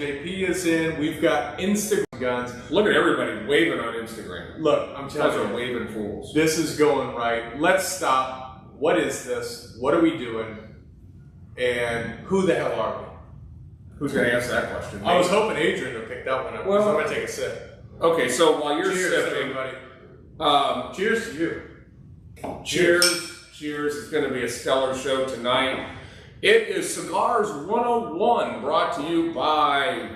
JP is in. We've got Instagram guns. Look at everybody waving on Instagram. Look, I'm telling you, are waving fools. this is going right. Let's stop. What is this? What are we doing? And who the hell are we? Who's going to answer that question? I was hoping Adrian would pick that one up. Well, I'm going to take a sip. Okay, so while you're Cheers, sipping, everybody. Cheers to you. Cheers. Cheers. It's going to be a stellar show tonight. It is Cigars 101, brought to you by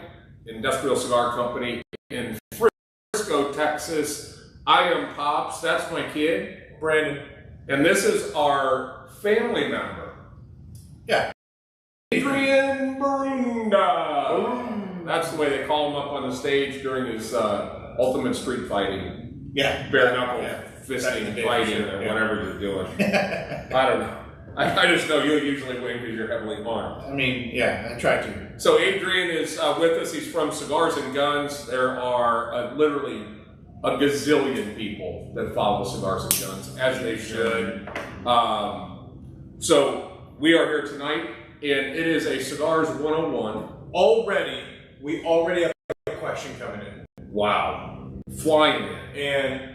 Industrial Cigar Company in Frisco, Texas. I am Pops. That's my kid, Brandon. And this is our family member. Yeah. Adrian Barunda. That's the way they call him up on the stage during his Ultimate Street Fighting. Yeah. Bare knuckle fisting fighting or whatever you're doing. I don't know. I just know you'll usually win because you're heavily armed. I mean, yeah, I try to. So Adrian is with us. He's from Cigars and Guns. There are literally a gazillion people that follow Cigars and Guns, as they should. So we are here tonight, and it is a Cigars 101. We already have a question coming in. Wow. Flying in. And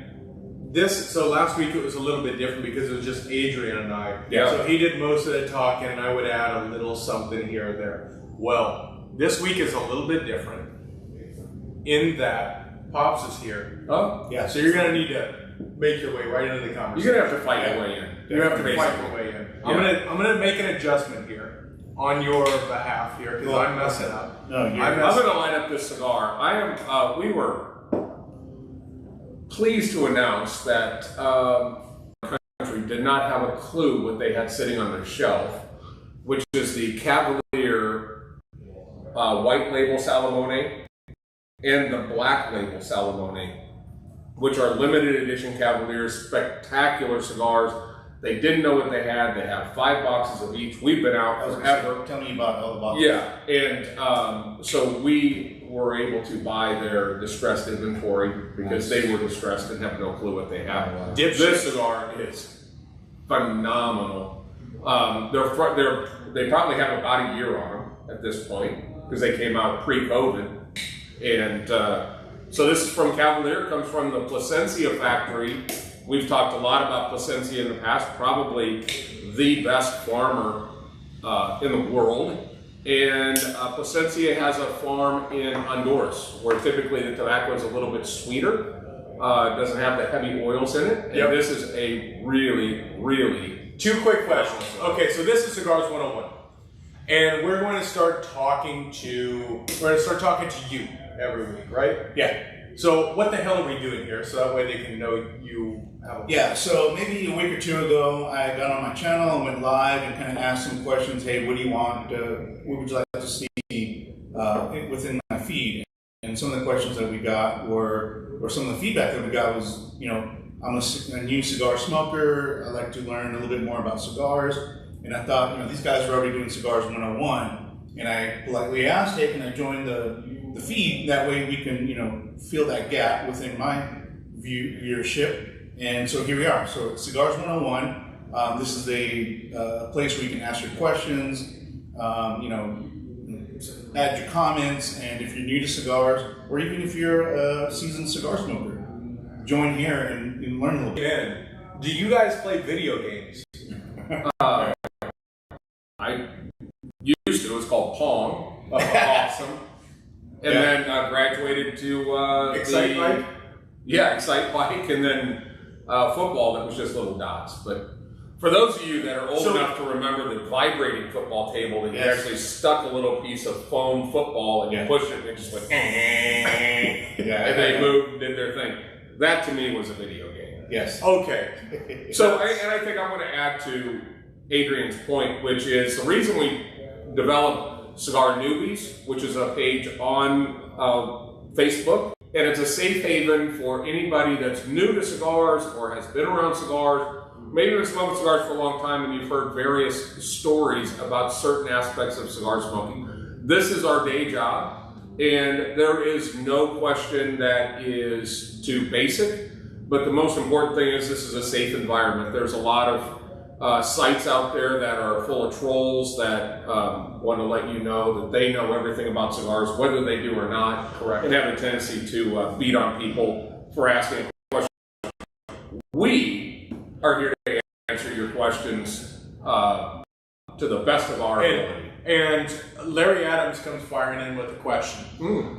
so last week it was a little bit different because it was just Adrian and I. Yeah. So he did most of the talking and I would add a little something here or there. Well, this week is a little bit different in that Pops is here. Oh? Yeah. So you're going to need to make your way right into the conversation. You're going to have to fight your way in. You have to fight your way in. Yeah. I'm gonna make an adjustment here on your behalf here because I'm messing up. No, I'm going to line up this cigar. We were pleased to announce that country did not have a clue what they had sitting on their shelf, which is the Cavalier white label Salamone and the black label Salamone, which are limited edition Cavaliers, spectacular cigars. They didn't know what they had. They have 5 boxes of each. We've been out forever. Tell me about all the boxes. Yeah, and so we were able to buy their distressed inventory because they were distressed and have no clue what they have. This cigar is phenomenal. They probably have about a year on them at this point because they came out pre-COVID. And so this is from Cavalier, comes from the Plasencia factory. We've talked a lot about Plasencia in the past, probably the best farmer in the world. And Plasencia has a farm in Honduras, where typically the tobacco is a little bit sweeter. It doesn't have the heavy oils in it. And this is a really, really... 2 quick questions. Okay, so this is Cigars 101. And we're going to start talking to you every week, right? Yeah. So what the hell are we doing here? So that way they can know you have a... Yeah, so maybe a week or 2 ago, I got on my channel and went live and kind of asked some questions. Hey, what do you want? What would you like to see within my feed? And some of the questions that we got or some of the feedback that we got was, I'm a new cigar smoker. I'd like to learn a little bit more about cigars. And I thought, these guys are already doing Cigars 101. And I politely asked, hey, can I join the feed? That way we can, fill that gap within my viewership. And so here we are. So Cigars 101. This is a place where you can ask your questions, add your comments. And if you're new to cigars, or even if you're a seasoned cigar smoker, join here and learn a little bit. Do you guys play video games? I used to. It was called Pong. Awesome. And then graduated to Excite Bike? Yeah, Excite Bike, and then football that was just little dots. But for those of you that are old enough to remember the vibrating football table that you actually stuck a little piece of foam football and you pushed it and it just went and they moved and did their thing. That to me was a video game. Yes. Okay. So, and I think I want to add to Adrian's point, which is the reason we developed Cigar Newbies, which is a page on Facebook, and it's a safe haven for anybody that's new to cigars or has been around cigars, maybe been smoking cigars for a long time and you've heard various stories about certain aspects of cigar smoking. This is our day job, and there is no question that is too basic, but the most important thing is this is a safe environment. There's a lot of sites out there that are full of trolls that want to let you know that they know everything about cigars, whether they do or not. Correct. And have a tendency to beat on people for asking questions. We are here to answer your questions to the best of our ability. And Larry Adams comes firing in with a question.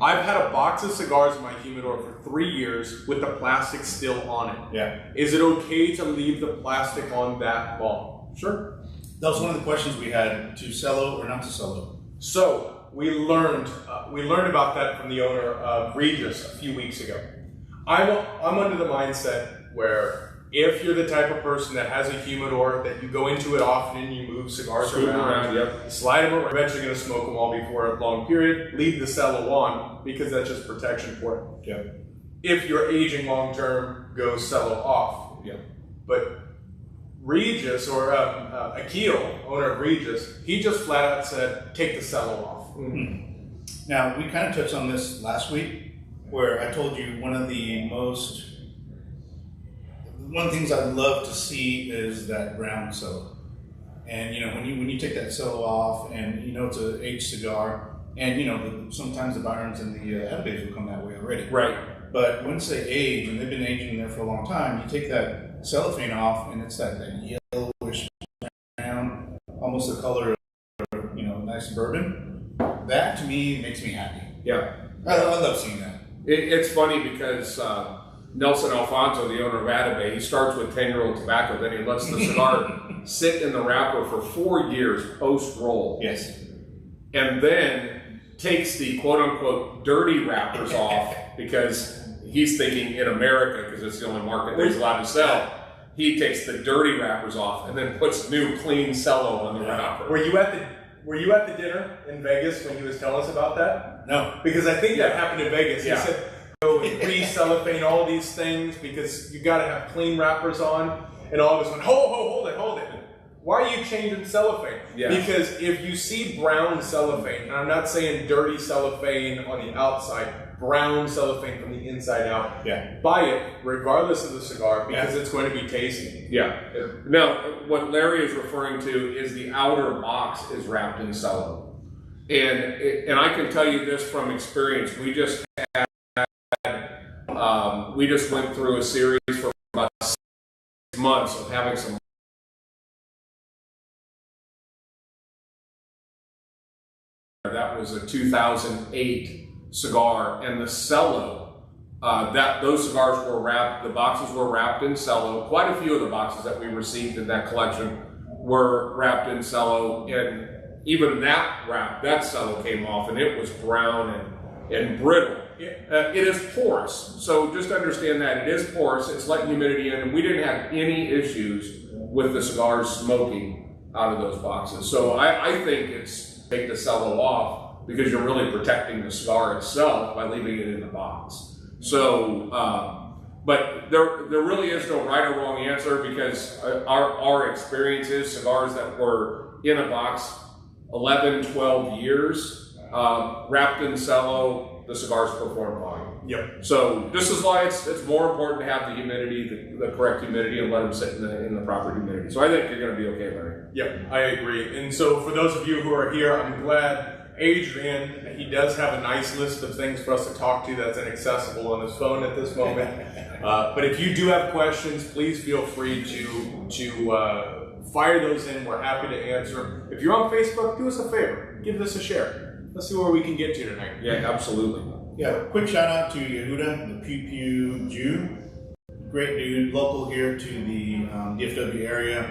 I've had a box of cigars in my humidor for 3 years with the plastic still on it. Yeah. Is it okay to leave the plastic on that long? Sure. That was one of the questions we had, to cello or not to cello. So we learned about that from the owner of Regis a few weeks ago. I'm under the mindset where if you're the type of person that has a humidor, that you go into it often and you move cigars around, slide them around, eventually going to smoke them all before a long period, leave the cello on because that's just protection for it. Yeah. If you're aging long term, go cello off. Yeah. But Regis, or Akil, owner of Regis, he just flat out said, take the cello off. Now, we kind of touched on this last week, where I told you one of the things I'd love to see is that brown cello. And you know, when you take that cello off, and you know it's an aged cigar, and you know sometimes the Byrons and the Atabes will come that way already. Right. But once they age, and they've been aging there for a long time, you take that cellophane off, and it's that yellowish brown, almost the color of nice bourbon. That to me makes me happy. Yeah. I love seeing that. It's funny because Nelson Alfonso, the owner of Atabey, he starts with 10-year-old tobacco, then he lets the cigar sit in the wrapper for 4 years post-roll. Yes. And then takes the quote-unquote dirty wrappers off because he's thinking in America, because it's the only market that he's allowed to sell, he takes the dirty wrappers off and then puts new clean cello on the wrapper. Were you at the dinner in Vegas when he was telling us about that? No. Because I think that happened in Vegas. Yeah. He said, go and re-cellophane all these things because you got to have clean wrappers on. And all of us went, hold it. Why are you changing cellophane? Yeah. Because if you see brown cellophane, and I'm not saying dirty cellophane on the outside, brown cellophane from the inside out, buy it regardless of the cigar because it's going to be tasty. Yeah. Now, what Larry is referring to is the outer box is wrapped in cello. And I can tell you this from experience. We just went through a series for about 6 months of having some. That was a 2008 cigar, and the cello, those cigars were wrapped, the boxes were wrapped in cello. Quite a few of the boxes that we received in that collection were wrapped in cello, and even that cello came off, and it was brown and brittle. It is porous, so just understand that. It is porous, it's letting humidity in, and we didn't have any issues with the cigars smoking out of those boxes. So I think it's take the cello off because you're really protecting the cigar itself by leaving it in the box. So, but there really is no right or wrong answer because our experience is cigars that were in a box 11, 12 years, wrapped in cello, the cigars perform fine. Yep. So this is why it's more important to have the humidity, the correct humidity, and let them sit in the proper humidity. So I think you're going to be okay, Larry. Yep, I agree. And so for those of you who are here, I'm glad Adrian, he does have a nice list of things for us to talk to that's inaccessible on his phone at this moment. But if you do have questions, please feel free to fire those in. We're happy to answer them. If you're on Facebook, do us a favor. Give this a share. Let's see where we can get to tonight. Yeah, absolutely. Yeah, quick shout out to Yehuda, the Pew Pew Jew. Great dude, local here to the DFW area.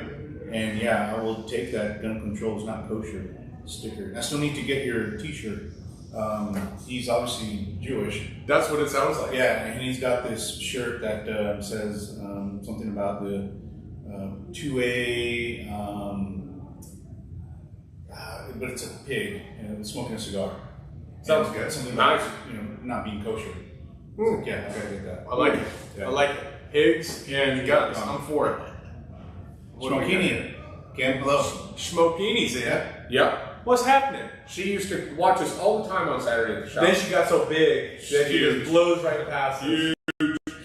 And yeah, I will take that gun control is not kosher sticker. I still need to get your t-shirt. He's obviously Jewish. That's what it sounds like. Yeah, and he's got this shirt that says something about the 2A, but it's a pig smoking a cigar. Sounds good. Something about not being kosher. So, yeah, I gotta get that. I like it. Yeah. I like it. Pigs and guns. I'm for it. Smokini. Cam, hello. Smokini's in. Yep. What's happening? She used to watch us all the time on Saturday at the shop. Then she got so big that she just blows right past us.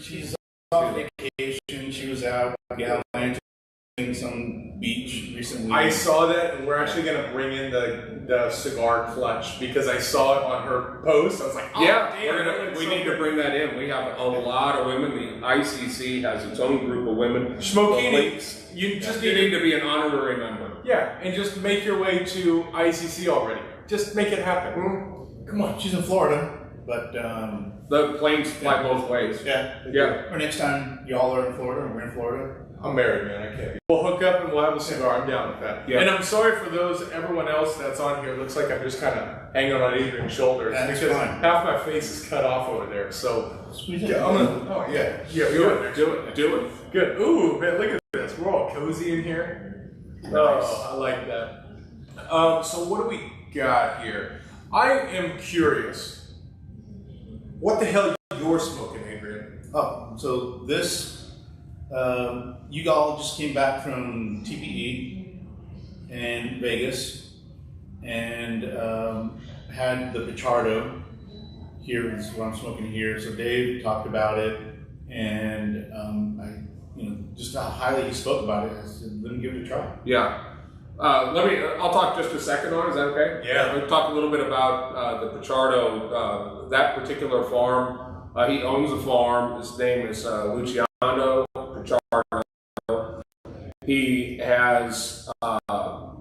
She's on vacation. She was out gallivanting some beach recently. I saw that, and we're actually going to bring in the cigar clutch because I saw it on her post. I was like, oh, yeah, damn, we need to bring that in. We have a lot of women. The ICC has its own group of women. Schmokini, you just need to be an honorary member. Yeah, and just make your way to ICC already. Just make it happen. Come on, she's in Florida, but the planes fly both ways. Yeah. Or next time y'all are in Florida, or we're in Florida. I'm married, man. I can't. We'll hook up and we'll have a cigar. I'm down with that. Yeah. And I'm sorry for everyone else that's on here. It looks like I'm just kind of hanging on Adrian's shoulder. That's because fine. half my face is cut off over there. So Yeah, I'm gonna. Oh yeah. Yeah. Do it. Good. Ooh, man, look at this. We're all cozy in here. Nice. Oh, I like that. So what do we got here? I am curious. What the hell you're smoking, Adrian? Oh, so this, you all just came back from TPE in Vegas and had the Pichardo. Here is what I'm smoking here. So Dave talked about it, and just how highly he spoke about it. I said, let me give it a try. Yeah. I'll talk just a second on it. Is that okay? Yeah. We'll talk a little bit about the Pichardo, that particular farm. He owns a farm. His name is Luciano Pichardo. He has,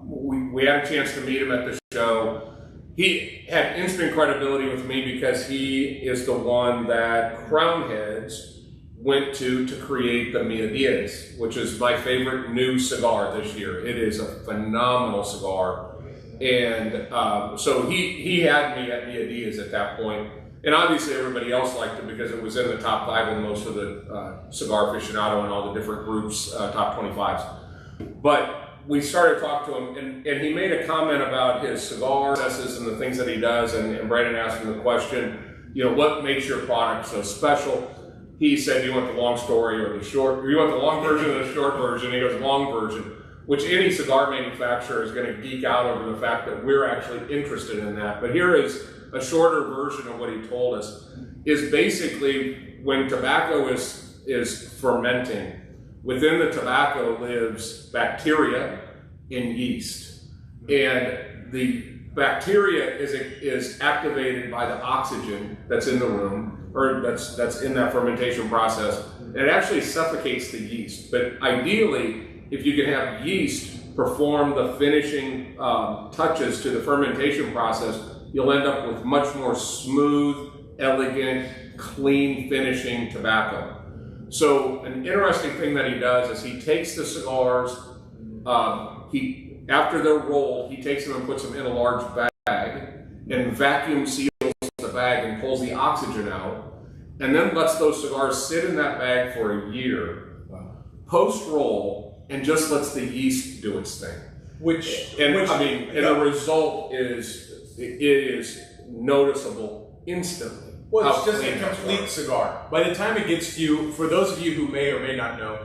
we had a chance to meet him at the show. He had instant credibility with me because he is the one that Crown Heads went to create the Mia Diaz, which is my favorite new cigar this year. It is a phenomenal cigar. And so he had me at Mia Diaz at that point. And obviously everybody else liked it because it was in the top 5 in most of the Cigar Aficionado and all the different groups, top 25s. But we started talking to him, and he made a comment about his cigar processes and the things that he does, and Brandon asked him the question, what makes your product so special? He said, do you want the long story or the short? Or you want the long version or the short version? He goes, long version, which any cigar manufacturer is going to geek out over the fact that we're actually interested in that. But here is a shorter version of what he told us, is basically when tobacco is fermenting, within the tobacco lives bacteria and yeast. And the bacteria is activated by the oxygen that's in the room, or that's in that fermentation process. And it actually suffocates the yeast. But ideally, if you can have yeast perform the finishing touches to the fermentation process, you'll end up with much more smooth, elegant, clean finishing tobacco. So an interesting thing that he does is he takes the cigars, after they're rolled, he takes them and puts them in a large bag and vacuum seals the bag and pulls the oxygen out, and then lets those cigars sit in that bag for a year, post-roll, and just lets the yeast do its thing. The result is noticeable instantly. Well, it's just a complete cigar. By the time it gets to you, for those of you who may or may not know,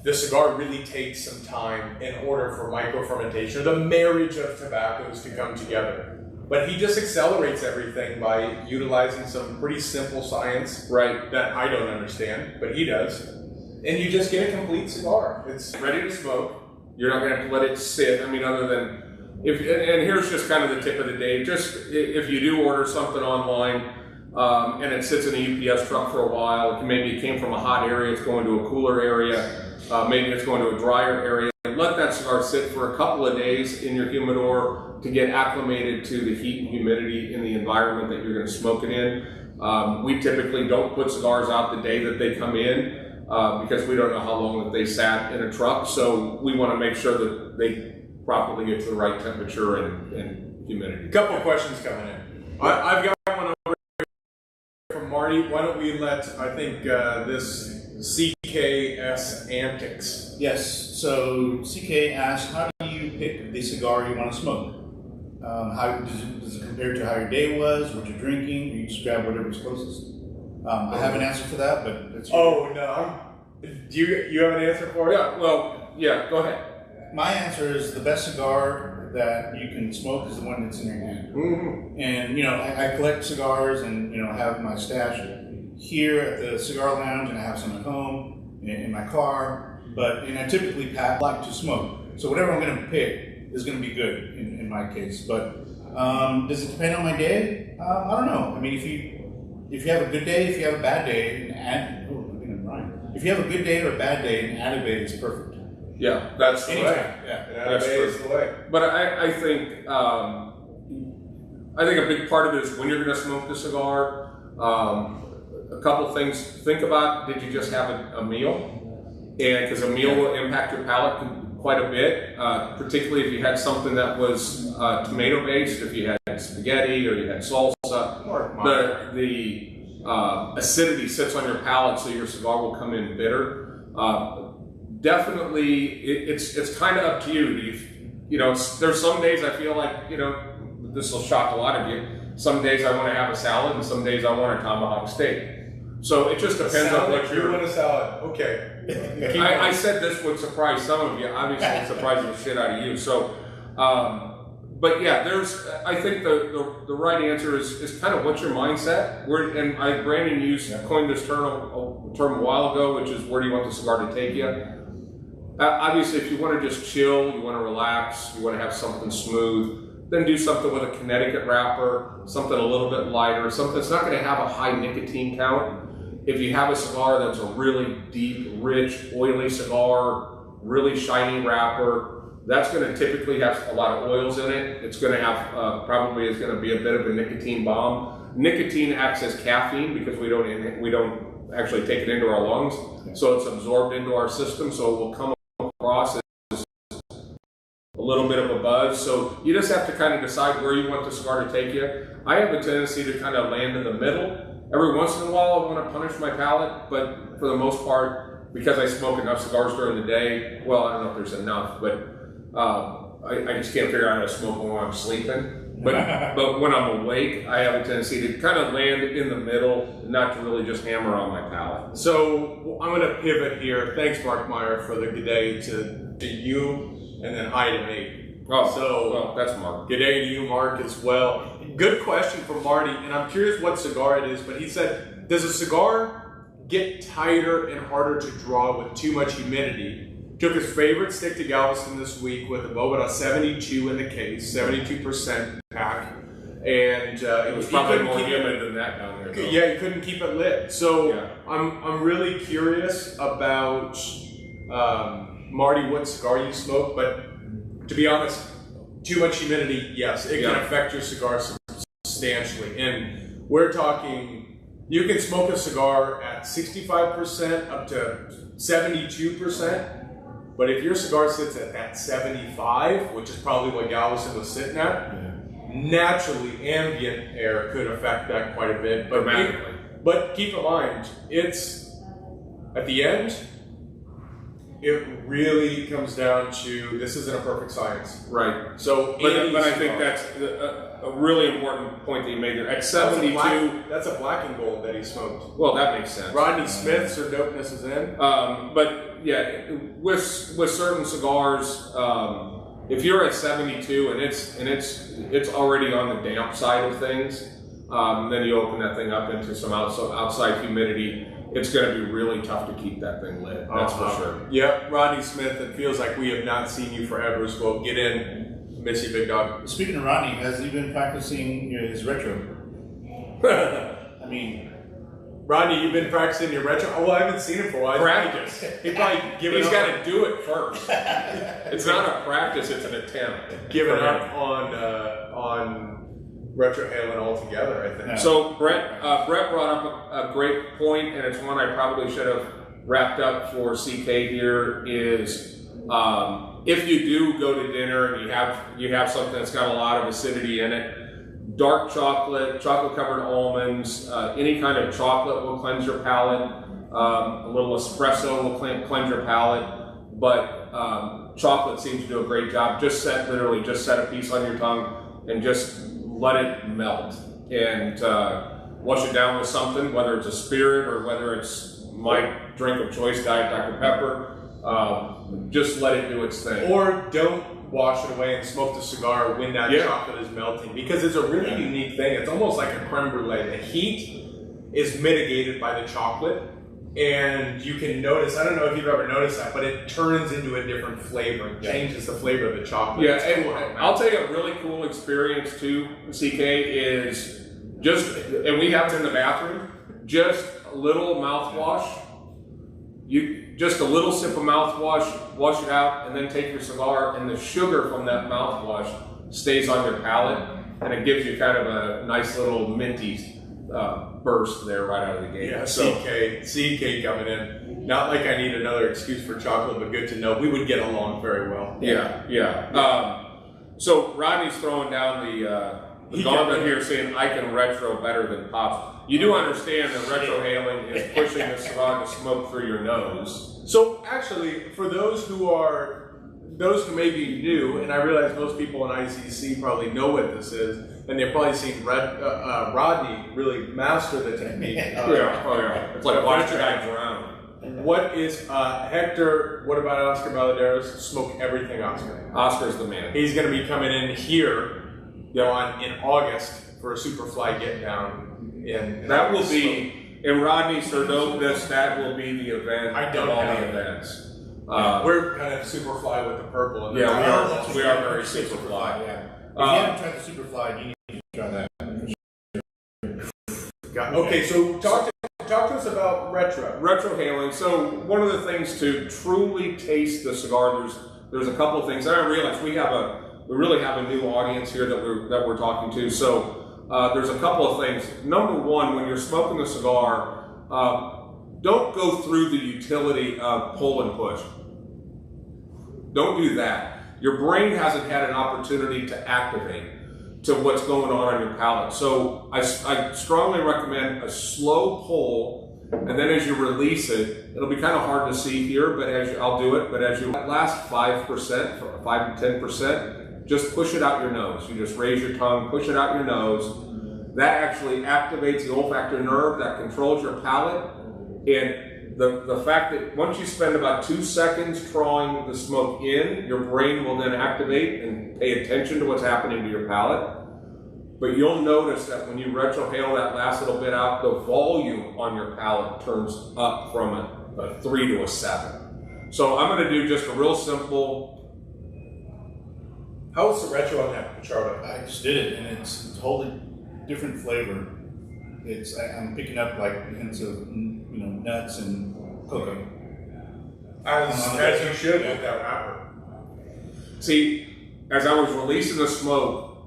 the cigar really takes some time in order for micro-fermentation, the marriage of tobaccos to come together. But he just accelerates everything by utilizing some pretty simple science, right, that I don't understand, but he does. And you just get a complete cigar. It's ready to smoke. You're not going to have to let it sit. Other than, and here's just kind of the tip of the day. Just if you do order something online, and it sits in a UPS truck for a while, maybe it came from a hot area, it's going to a cooler area, maybe it's going to a drier area, let that cigar sit for a couple of days in your humidor to get acclimated to the heat and humidity in the environment that you're going to smoke it in. We typically don't put cigars out the day that they come in because we don't know how long that they sat in a truck, so we want to make sure that they properly get to the right temperature and humidity. A couple of questions coming in. I've got one over from Marty. Why don't we let, this CKS Antics. Yes, so CK asked, how do you pick the cigar you want to smoke? How does it compare to how your day was, what you're drinking? You just grab whatever's closest. I have an answer for that, but it's do you have an answer for it? Yeah, go ahead. My answer is the best cigar that you can smoke is the one that's in your hand. Mm-hmm. And I collect cigars and have my stash here at the cigar lounge, and I have some at home in my car. But I typically like to smoke. So whatever I'm going to pick is going to be good in my case. But does it depend on my day? I don't know. I mean, if you have a good day, if you have a bad day, if you have a good day or a bad day, an Atabay is perfect. Yeah, that's the way. Yeah, That's the way. But I think a big part of it is when you're going to smoke the cigar. A couple things. Think about: did you just have a meal? And because a meal will impact your palate quite a bit, particularly if you had something that was tomato based. If you had spaghetti or you had salsa, the acidity sits on your palate, so your cigar will come in bitter. Definitely, it's kind of up to you. There's some days I feel like, this will shock a lot of you. Some days I want to have a salad, and some days I want a tomahawk steak. So it just depends on what you're. You want a salad? Okay. I said this would surprise some of you. Obviously, it surprises the shit out of you. So, but yeah, I think the right answer is kind of what's your mindset. Brandon coined this term a while ago, which is where do you want the cigar to take you? Obviously, if you want to just chill, you want to relax, you want to have something smooth, then do something with a Connecticut wrapper, something a little bit lighter, something that's not going to have a high nicotine count. If you have a cigar that's a really deep, rich, oily cigar, really shiny wrapper, that's going to typically have a lot of oils in it. It's going to have, probably is going to be a bit of a nicotine bomb. Nicotine acts as caffeine because we don't actually take it into our lungs. So it's absorbed into our system, so it will come across as a little bit of a buzz. So you just have to kind of decide where you want the cigar to take you. I have a tendency to kind of land in the middle. Every once in a while I want to punish my palate, but for the most part, because I smoke enough cigars during the day, well, I don't know if there's enough, but I just can't figure out how to smoke when I'm sleeping. But when I'm awake, I have a tendency to kind of land in the middle, not to really just hammer on my palate. So I'm going to pivot here. Thanks, Mark Meyer, for the good day to you, and then hi to me. Well, that's Mark. Good day to you, Mark, as well. Good question from Marty, and I'm curious what cigar it is, but he said, does a cigar get tighter and harder to draw with too much humidity? Took his favorite stick to Galveston this week with a Bogota 72 in the case, 72% pack, and it was probably more humid than that down there. Though. Yeah, you couldn't keep it lit. So yeah. I'm really curious about Marty, what cigar you smoke, but to be honest, too much humidity, yes, it can affect your cigar substantially. And we're talking, you can smoke a cigar at 65% up to 72%. But if your cigar sits at that 75, which is probably what Galveston was sitting at, naturally ambient air could affect that quite a bit. But keep in mind, it's at the end, it really comes down to, this isn't a perfect science. Right. So, but I think that's a really important point that you made there. At 72... That's a black and gold that he smoked. Well, that makes sense. Rodney Smith's or dopeness is in. But yeah, with certain cigars, if you're at 72 and it's already on the damp side of things, then you open that thing up into some outside humidity. It's going to be really tough to keep that thing lit. That's for sure. Yep, Rodney Smith. It feels like we have not seen you forever as well. Get in, miss you, big dog. Speaking of Rodney, has he been practicing his retro? I mean, Rodney, you've been practicing your retro? Oh, well, I haven't seen him for a while. Practice. He's got to do it first. It's not a practice; it's an attempt. Giving up on retrohaling altogether, I think. Yeah. So Brett brought up a great point, and it's one I probably should have wrapped up for CK here. Is if you do go to dinner and you have something that's got a lot of acidity in it, dark chocolate covered almonds, any kind of chocolate will cleanse your palate. A little espresso will cleanse your palate, but chocolate seems to do a great job. Just set a piece on your tongue and just let it melt, and wash it down with something, whether it's a spirit or whether it's my drink of choice, Diet Dr. Pepper. Just let it do its thing. Or don't wash it away and smoke the cigar when that chocolate is melting, because it's a really unique thing. It's almost like a creme brulee. The heat is mitigated by the chocolate, and you can notice, I don't know if you've ever noticed that, but it turns into a different flavor. It changes the flavor of the chocolate. Yeah, and I'll tell you a really cool experience too, CK, is just, and we have it in the bathroom, just a little mouthwash. Just a little sip of mouthwash, wash it out, and then take your cigar, and the sugar from that mouthwash stays on your palate, and it gives you kind of a nice little minty burst there right out of the gate. Yeah, so, CK coming in. Not like I need another excuse for chocolate, but good to know. We would get along very well. Yeah. So Rodney's throwing down the gauntlet here saying, I can retro better than Pops. You do understand that retrohaling is pushing the cigar to smoke through your nose. So actually, for those who may be new, and I realize most people in ICC probably know what this is, and they've probably seen Rodney really master the technique. It's like watching a guy drown. What is Hector? What about Oscar Baladeros? Smoke everything, Oscar. Oscar's the man. He's going to be coming in here, in August for a Superfly Get Down. And that will be in Rodney's Serdopeness. That will be the event. I don't of all have the events. We're kind of Superfly with the purple. And we are very Superfly. Yeah. If you haven't tried the Superfly, you need to try that. Okay, so talk to us about retrohaling. So one of the things to truly taste the cigar, there's a couple of things. And I realize we really have a new audience here that we're talking to. So there's a couple of things. Number one, when you're smoking a cigar, don't go through the utility of pull and push. Don't do that. Your brain hasn't had an opportunity to activate to what's going on your palate. So I strongly recommend a slow pull, and then as you release it, it'll be kind of hard to see here, but I'll do it, but as you last 5%, 5 to 10%, just push it out your nose. You just raise your tongue, push it out your nose. That actually activates the olfactory nerve that controls your palate. And the fact that once you spend about 2 seconds drawing the smoke in, your brain will then activate and pay attention to what's happening to your palate. But you'll notice that when you retrohale that last little bit out, the volume on your palate turns up from a 3 to a 7. So I'm going to do just a real simple. How's the retro on that, Pichardo? I just did it, and it's a totally different flavor. I'm picking up like hints of nuts and cocoa. As you should with that wrapper. See, as I was releasing the smoke,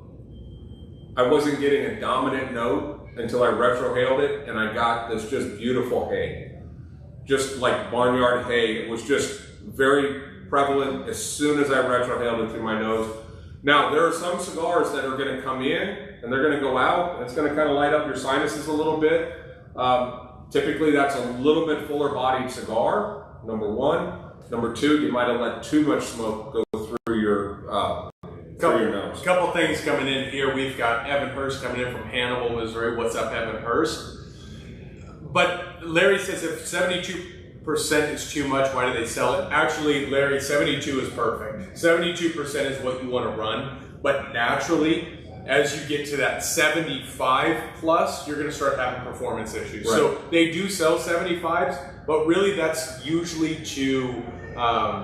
I wasn't getting a dominant note until I retrohaled it, and I got this just beautiful hay, just like barnyard hay. It was just very prevalent as soon as I retrohaled it through my nose. Now, there are some cigars that are going to come in and they're going to go out, and it's going to kind of light up your sinuses a little bit. Typically, that's a little bit fuller bodied cigar, number one. Number two, you might have let too much smoke go through your nose. Couple things coming in here. We've got Evan Hurst coming in from Hannibal, Missouri. What's up, Evan Hurst? But Larry says if 72% is too much, why do they sell it? Actually, Larry, 72 is perfect. 72% is what you want to run. But naturally, as you get to that 75 plus, you're going to start having performance issues. Right. So they do sell 75s, but really that's usually to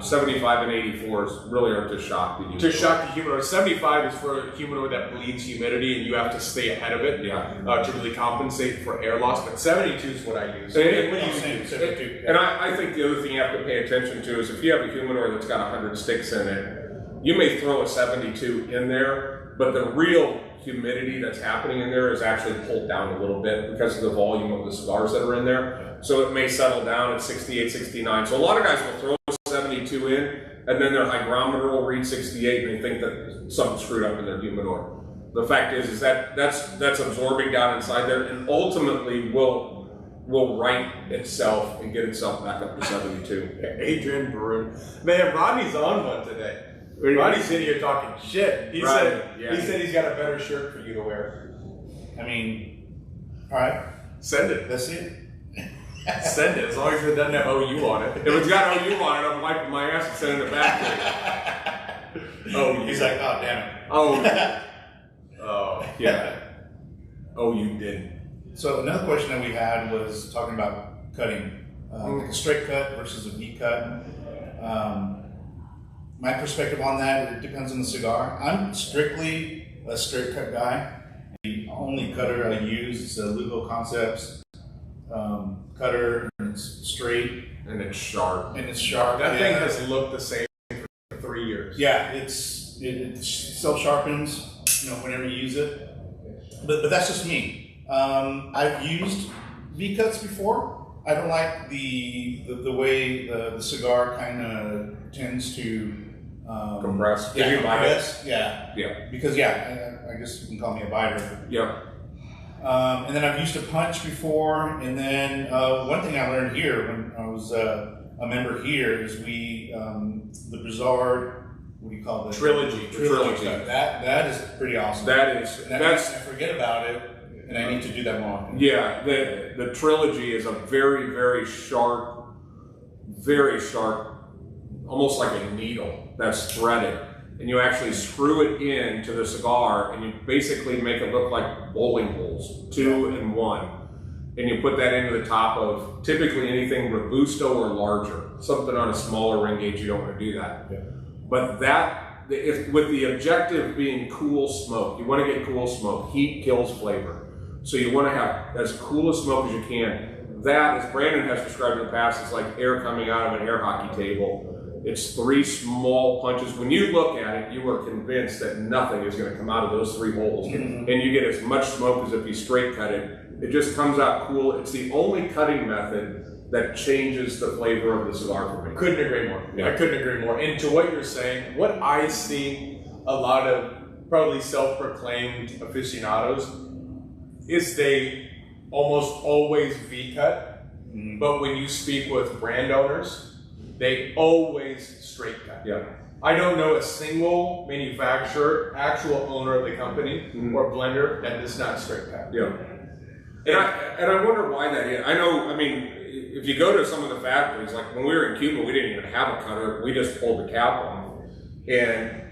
75 and 84s really are to shock the humidor. To shock the humidor. 75 is for a humidor that bleeds humidity, and you have to stay ahead of it to really compensate for air loss. But 72 is what I use. What do you use? And I think the other thing you have to pay attention to is if you have a humidor that's got 100 sticks in it, you may throw a 72 in there, but the real humidity that's happening in there is actually pulled down a little bit because of the volume of the cigars that are in there. So it may settle down at 68, 69. So a lot of guys will throw 72 in, and then their hygrometer will read 68, and they think that something's screwed up in their humidor. The fact is that that's absorbing down inside there, and ultimately will right itself and get itself back up to 72. Adrian Barun. Man, Rodney's on one today. Rodney's in here talking shit. He said he's got a better shirt for you to wear. I mean, all right. Send it. That's it. Send it, as long as it doesn't have OU on it. If it's got OU on it, I'm wiping my ass and sending it back to you. Oh, he's like, oh, damn it. Oh, yeah. Oh, you didn't. So another question that we had was talking about cutting. like a straight cut versus a V cut. My perspective on that, it depends on the cigar. I'm strictly a straight cut guy. The only cutter I use is a Lugo Concepts cutter, and it's straight. And it's sharp. And it's sharp. That thing has looked the same for 3 years. Yeah, it self sharpens, whenever you use it. But that's just me. I've used V cuts before. I don't like the way the cigar kind of tends to Compress. Yeah, You bite it. compress. Yeah. Yeah. Because I guess you can call me a biter. Yeah. And then I've used a punch before, and then one thing I learned here when I was a member here is the Brizard, what do you call it? Trilogy. Trilogy. That is pretty awesome. That's I forget about it, and I need to do that more often. yeah. The trilogy is a very, very sharp, almost like a needle that's threaded, and you actually screw it into the cigar, and you basically make it look like bowling balls, 2 and 1, and you put that into the top of typically anything Robusto or larger. Something on a smaller ring gauge, you don't want to do that. Yeah. But with the objective being cool smoke, you want to get cool smoke. Heat kills flavor, so you want to have as cool a smoke as you can. That, as Brandon has described in the past, is like air coming out of an air hockey table. It's 3 small punches. When you look at it, you are convinced that nothing is going to come out of those 3 holes. And you get as much smoke as if you straight cut it. It just comes out cool. It's the only cutting method that changes the flavor of the cigar for me. Couldn't agree more. Yeah. I couldn't agree more. And to what you're saying, what I see a lot of probably self-proclaimed aficionados is they almost always V-cut, but when you speak with brand owners, they always straight cut. Yeah. I don't know a single manufacturer, actual owner of the company, or blender that does not straight cut. Yeah. And I wonder why that is. I mean, if you go to some of the factories, like when we were in Cuba, we didn't even have a cutter. We just pulled the cap off. And,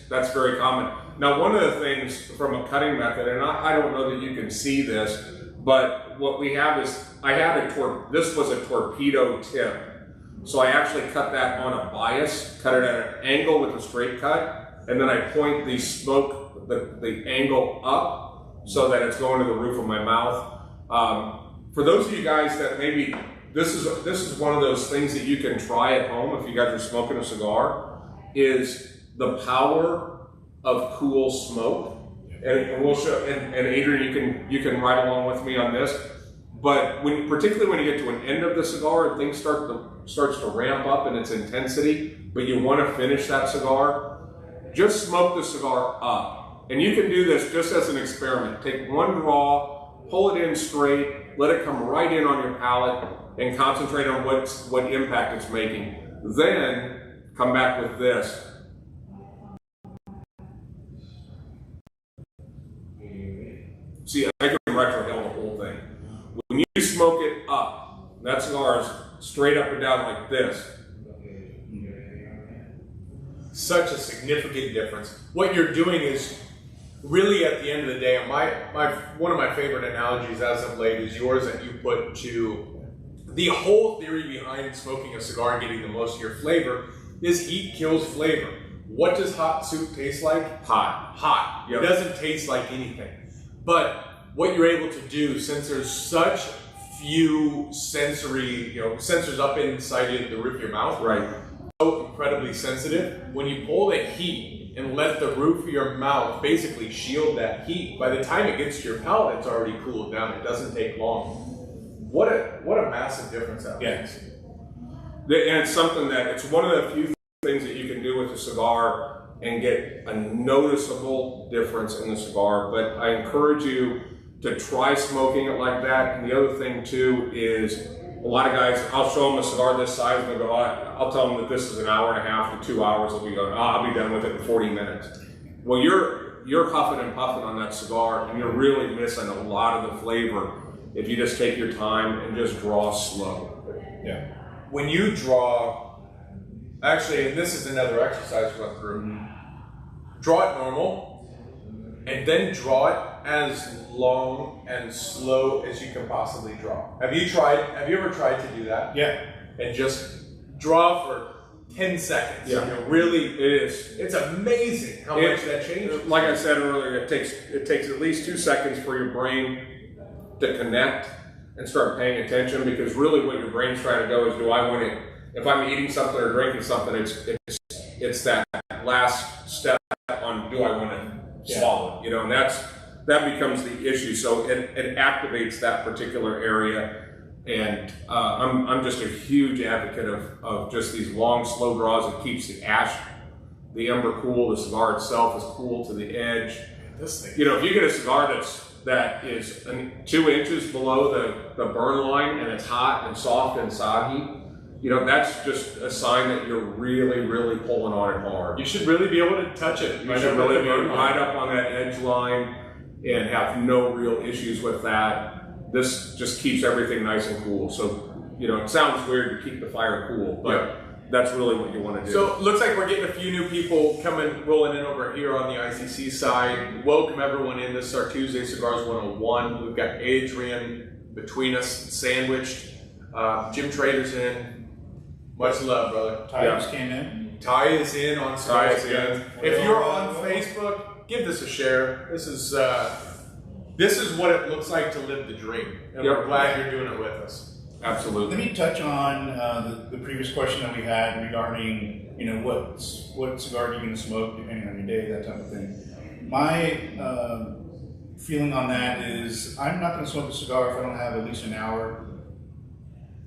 that's very common. Now, one of the things from a cutting method, and I don't know that you can see this, but what we have is, this was a torpedo tip. So I actually cut that on a bias, cut it at an angle with a straight cut, and then I point the smoke, the angle up so that it's going to the roof of my mouth. For those of you guys that maybe, this is one of those things that you can try at home if you guys are smoking a cigar, is the power of cool smoke. And we'll show, and Adrian, you can ride along with me on this. But particularly when you get to an end of the cigar and things starts to ramp up in its intensity, but you want to finish that cigar, just smoke the cigar up. And you can do this just as an experiment. Take 1 draw, pull it in straight, let it come right in on your palate, and concentrate on what impact it's making. Then come back with this. See, I can retrohale the whole thing. When you smoke it up, that cigar is straight up and down like this. Such a significant difference. What you're doing is really, at the end of the day, one of my favorite analogies as of late is yours that you put to the whole theory behind smoking a cigar and getting the most of your flavor is heat kills flavor. What does hot soup taste like? Hot. Hot. Yep. It doesn't taste like anything. But what you're able to do, since there's such few sensors up inside the roof of your mouth, Right. so incredibly sensitive, when you pull the heat and let the roof of your mouth basically shield that heat, by the time it gets to your palate, it's already cooled down. It doesn't take long. What a massive difference that makes. And it's something it's one of the few things that you can do with a cigar and get a noticeable difference in the cigar. But I encourage you to try smoking it like that. And the other thing too is, a lot of guys, I'll show them a cigar this size and they'll go, I'll tell them that this is an hour and a half to 2 hours. They'll be going, I'll be done with it in 40 minutes. Well, you're huffing and puffing on that cigar, and you're really missing a lot of the flavor if you just take your time and just draw slow. Yeah. When you draw, actually, and this is another exercise we went through, draw it normal, and then draw it as long and slow as you can possibly draw. Have you ever tried to do that? Yeah. And just draw for 10 seconds. Yeah. You know, really, It is. it's amazing how much that changes. Like I said earlier, it takes at least 2 seconds for your brain to connect and start paying attention, because really what your brain's trying to go is, do I want to, if I'm eating something or drinking something, it's that last step on, do I want to swallow, you know, and that becomes the issue. So it activates that particular area. And I'm just a huge advocate of just these long, slow draws. It keeps the ash, the ember cool. The cigar itself is cool to the edge. This thing. You know, if you get a cigar that is 2 inches below the burn line and it's hot and soft and soggy, you know, that's just a sign that you're really, really pulling on it hard. You should really be able to touch it. You should really be right up on that edge line and have no real issues with that. This just keeps everything nice and cool. So, you know, it sounds weird to keep the fire cool, but that's really what you want to do. So it looks like we're getting a few new people rolling in over here on the ICC side. Welcome everyone in. This is our Tuesday Cigars 101. We've got Adrian between us, sandwiched. Jim Trader's in. Much love, brother. Ty just came in. Ty is in on Cigars&Guns. If you're on Well, Facebook, give this a share. This is what it looks like to live the dream, and we're glad you're doing it with us. Absolutely. Let me touch on the previous question that we had regarding, you know, what cigar are you going to smoke depending on your day, that type of thing. My feeling on that is I'm not going to smoke a cigar if I don't have at least an hour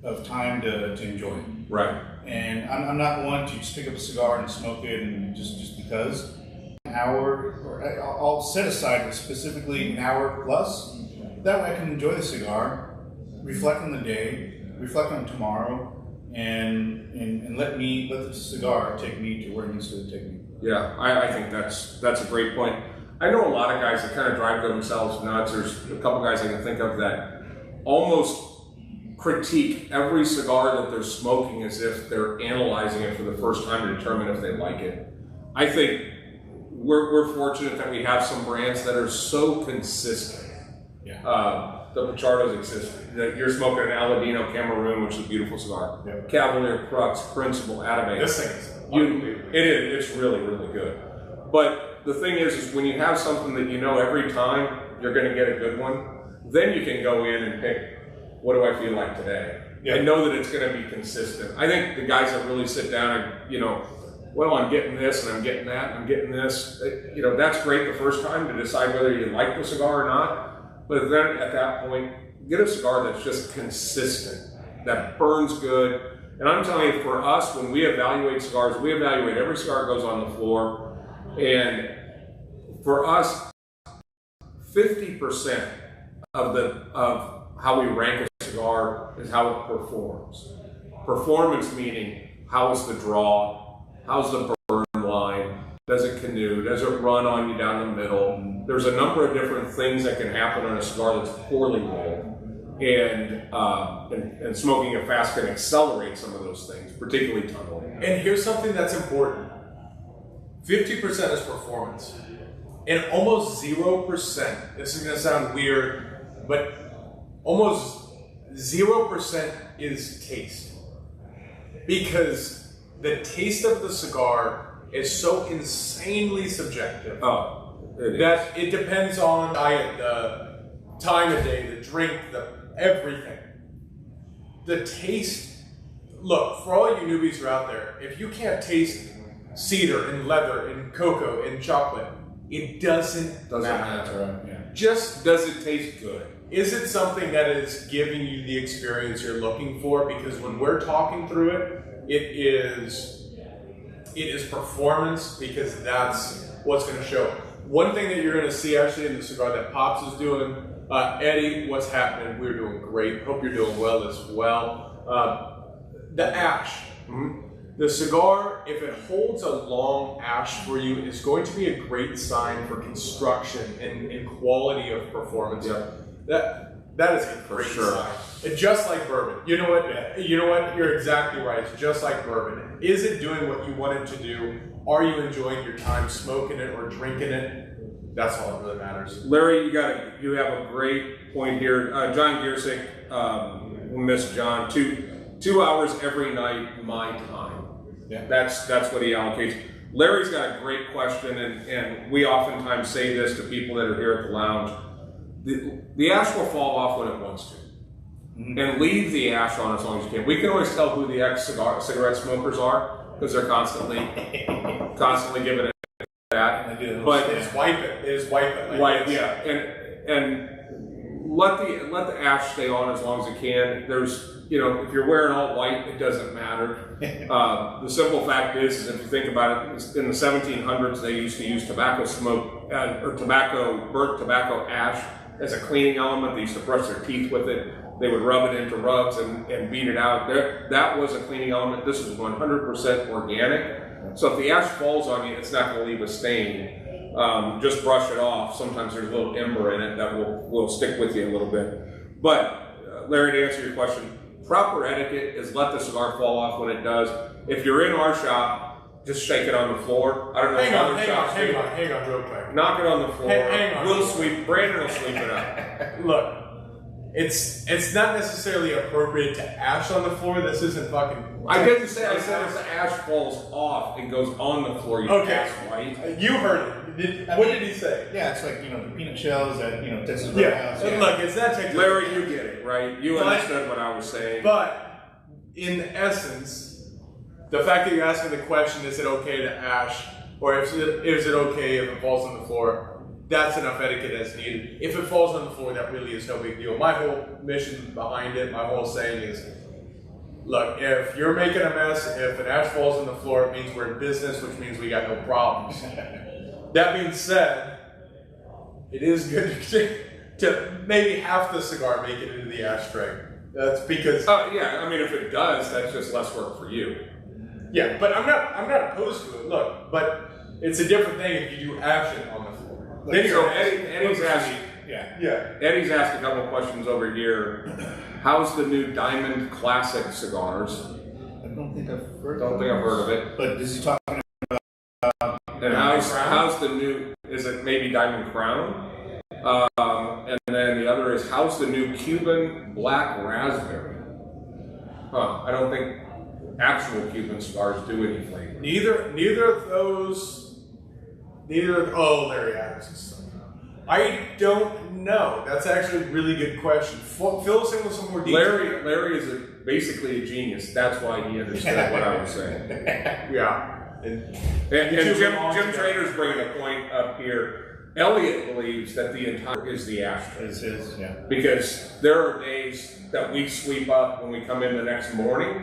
of time to enjoy it. Right. And I'm not one to just pick up a cigar and smoke it and just because. An hour, or I'll set aside specifically an hour plus. That way I can enjoy the cigar, reflect on the day, reflect on tomorrow, and let the cigar take me to where it needs to take me. Yeah, I think that's a great point. I know a lot of guys that kind of drive themselves nuts. There's a couple guys I can think of that almost critique every cigar that they're smoking as if they're analyzing it for the first time to determine if they like it. I think we're fortunate that we have some brands that are so consistent. Yeah. The Pichardos exist. You're smoking an Aladino Cameroon, which is a beautiful cigar. Yep. Cavalier, Crux, Principal, Atabey. This thing is unbelievable. It is. It's really, really good. But the thing is when you have something that you know every time you're going to get a good one, then you can go in and pick, what do I feel like today? Yeah. And know that it's going to be consistent. I think the guys that really sit down and, you know, well, I'm getting this and I'm getting that and I'm getting this, you know, that's great the first time to decide whether you like the cigar or not. But then at that point, get a cigar that's just consistent, that burns good. And I'm telling you, for us, when we evaluate cigars, we evaluate every cigar that goes on the floor. And for us, 50% of how we rank a cigar is how it performs. Performance meaning, how is the draw? How's the burn line? Does it canoe? Does it run on you down the middle? There's a number of different things that can happen on a cigar that's poorly rolled. And smoking it fast can accelerate some of those things, particularly tunneling. And here's something that's important. 50% is performance. And almost 0%, this is going to sound weird, but almost 0% is taste. Because the taste of the cigar is so insanely subjective that it depends on diet, the time of day, the drink, everything. The taste, look, for all you newbies who are out there, if you can't taste cedar and leather and cocoa and chocolate, it doesn't matter. Right, yeah. Just does it taste good? Is it something that is giving you the experience you're looking for? Because when we're talking through it, it is performance, because that's what's going to show. One thing that you're going to see actually in the cigar that Pops is doing, Eddie, what's happening? We're doing great. Hope you're doing well as well. The ash. The cigar, if it holds a long ash for you, is going to be a great sign for construction and quality of performance. Yeah. That is a great sign. And just like bourbon. You know what? You're exactly right. It's just like bourbon. Is it doing what you want it to do? Are you enjoying your time smoking it or drinking it? That's all that really matters. Larry, you have a great point here. John Giersick, we miss John. 2 hours every night, my time. Yeah. That's what he allocates. Larry's got a great question, and we oftentimes say this to people that are here at the lounge. The ash will fall off when it wants to. Mm-hmm. And leave the ash on as long as you can. We can always tell who the cigarette smokers are because they're constantly giving it that. But it's wipe it. It is wipe it. Yeah, and let the ash stay on as long as it can. There's, if you're wearing all white, it doesn't matter. The simple fact is if you think about it, in the 1700s they used to use tobacco smoke or burnt tobacco ash as a cleaning element. They used to brush their teeth with it. They would rub it into rugs and beat it out. That was a cleaning element. This is 100% organic. So if the ash falls on you, it's not going to leave a stain. Just brush it off. Sometimes there's a little ember in it that will stick with you a little bit. But Larry, to answer your question, proper etiquette is let the cigar fall off when it does. If you're in our shop, just shake it on the floor. I don't know if other shops do. Hang on real quick. Knock it on the floor. Hang on. We'll sweep. Brandon will sweep it up. Look. It's not necessarily appropriate to ash on the floor. This isn't fucking. I didn't say. I said if the ash falls off and goes on the floor, you pass white. You heard it. What did he say? Yeah, it's like the peanut shells at Texas Roadhouse. Yeah. Look, it's not technically. Larry, you get it, right? You understood what I was saying. But in essence, the fact that you're asking the question, is it okay to ash, or is it okay if it falls on the floor? That's enough etiquette as needed. If it falls on the floor, that really is no big deal. My whole mission behind it, my whole saying is, look, if you're making a mess, if an ash falls on the floor, it means we're in business, which means we got no problems. That being said, it is good to maybe half the cigar make it into the ashtray. That's because... yeah, I mean, if it does, that's just less work for you. Yeah, but I'm not opposed to it. Look, but it's a different thing if you do ash it on the floor. So Eddie's asked a couple of questions over here. How's the new Diamond Classic cigars? I don't think I've heard of it. But is he talking about? And how's the new? Is it maybe Diamond Crown? And then the other is how's the new Cuban Black Raspberry? I don't think actual Cuban cigars do any flavor. Neither of those. Oh, Larry Adams. I don't know. That's actually a really good question. Fill us in with some more detail. Larry is basically a genius. That's why he understood what I was saying. Yeah. And Jim Trader's bringing a point up here. Elliot believes that the entire is the ashtray. It is, yeah. Because there are days that we sweep up when we come in the next morning,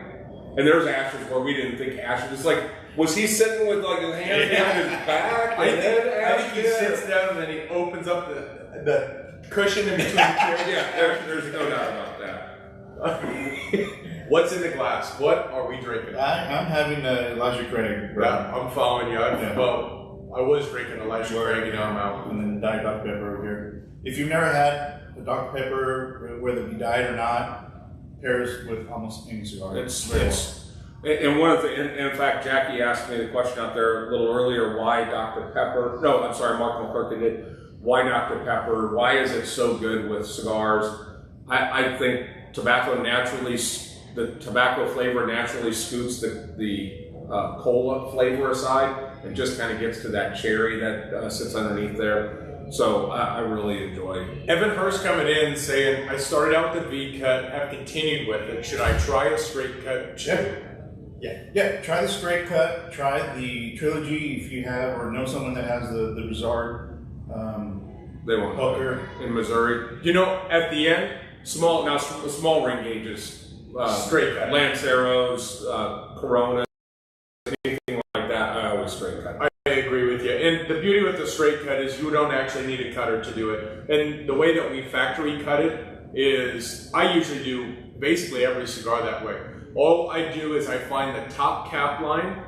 and there's ashes where we didn't think ashes. It's like, was he sitting with like his hand behind his back? I think he sits down and then he opens up the cushion in between the chairs. Yeah, there's no doubt about that. What's in the glass? What are we drinking? I'm having a Elijah Craig. Yeah, I'm following you. Well, I was drinking Elijah Craig, and now I'm out. And then Diet Dr. Pepper over here. If you've never had a Dr. Pepper, whether it be diet or not, pairs with almost any cigar. And one of the, in fact, Jackie asked me the question out there a little earlier, why Dr. Pepper? No, I'm sorry, Mark McClurkin did. Why Dr. Pepper? Why is it so good with cigars? I think the tobacco flavor naturally scoots the cola flavor aside and just kind of gets to that cherry that sits underneath there. So I really enjoy it. Evan Hurst coming in saying, I started out with the V cut, have continued with it. Should I try a straight cut? Yeah. Try the straight cut. Try the trilogy if you have or know someone that has the Bizarre. They won't poker in Missouri. At the end, small ring gauges, straight cut, Lanceros, Coronas, anything like that. I always straight cut. I agree with you. And the beauty with the straight cut is you don't actually need a cutter to do it. And the way that we factory cut it is, I usually do basically every cigar that way. All I do is I find the top cap line,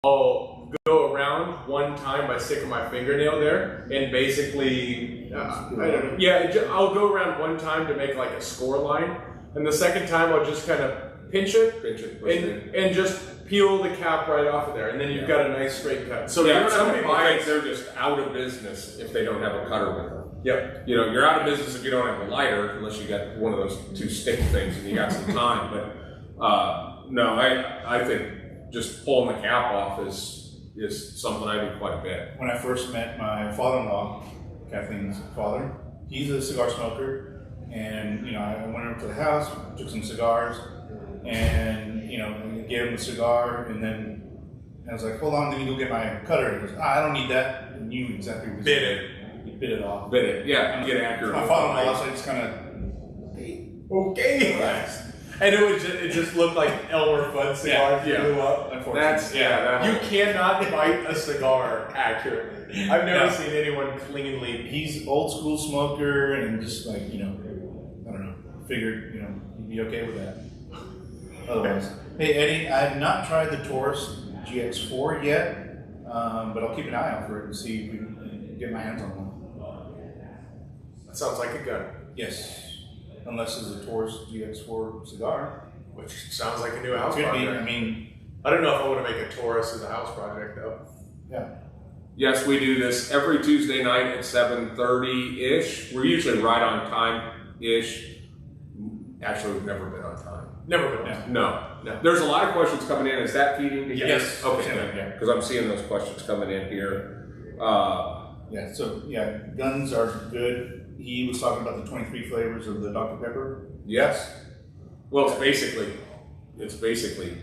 I'll go around one time by sticking my fingernail there, and basically, I'll go around one time to make like a score line, and the second time I'll just kind of pinch it, push it. and just peel the cap right off of there, and then you've got a nice straight cut. So yeah, some people think they're just out of business if they don't have a cutter with them. Yep. You know, you're out of business if you don't have a lighter, unless you got one of those two stick things and you got some time. But no, I think just pulling the cap off is something I do quite a bit. When I first met my father-in-law, Kathleen's father, he's a cigar smoker, and I went over to the house, took some cigars, and gave him a cigar, and then I was like, hold on, let me go get my cutter. He goes, I don't need that. And you exactly what bit it. He bit it off. Bit it, yeah. Get accurate. My father-in-law, so I just kind of okay. relaxed. And it just looked like Elmer Fudd cigar blew up. Unfortunately, you cannot bite a cigar accurately. I've never seen anyone cleanly. He's old school smoker, and just like I don't know, figured he'd be okay with that. Otherwise, hey Eddie, I have not tried the Taurus GX4 yet, but I'll keep an eye out for it and see if we can get my hands on one. That sounds like a gun. Yes. Unless it's a Taurus GX4 cigar. Which sounds like a new house Could project. be, I mean... I don't know if I want to make a Taurus as a house project, though. Yeah. Yes, we do this every Tuesday night at 7:30-ish. We're usually right on time-ish. Actually, we've never been on time. Never been on time. No. There's a lot of questions coming in. Is that feeding to you? Yes. Okay. Because I'm seeing those questions coming in here. Guns are good. He was talking about the 23 flavors of the Dr. Pepper. Yes. Well, it's basically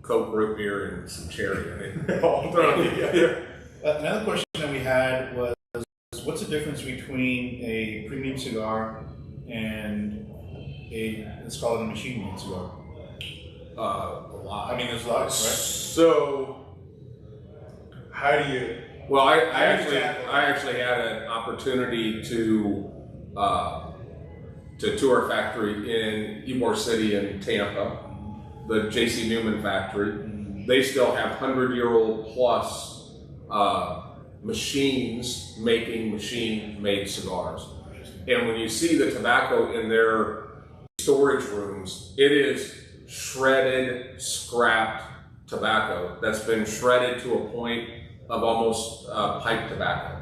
Coke, root beer, and some cherry in it. All thrown together. Another question that we had was, what's the difference between a premium cigar and let's call it a machine-made cigar? A lot. I mean, there's lots, right? So, how do you... Well, I actually had an opportunity to tour a factory in Ybor City in Tampa, the J.C. Newman factory. They still have 100-year-old plus machines making machine-made cigars. And when you see the tobacco in their storage rooms, it is shredded, scrapped tobacco that's been shredded to a point of almost pipe tobacco.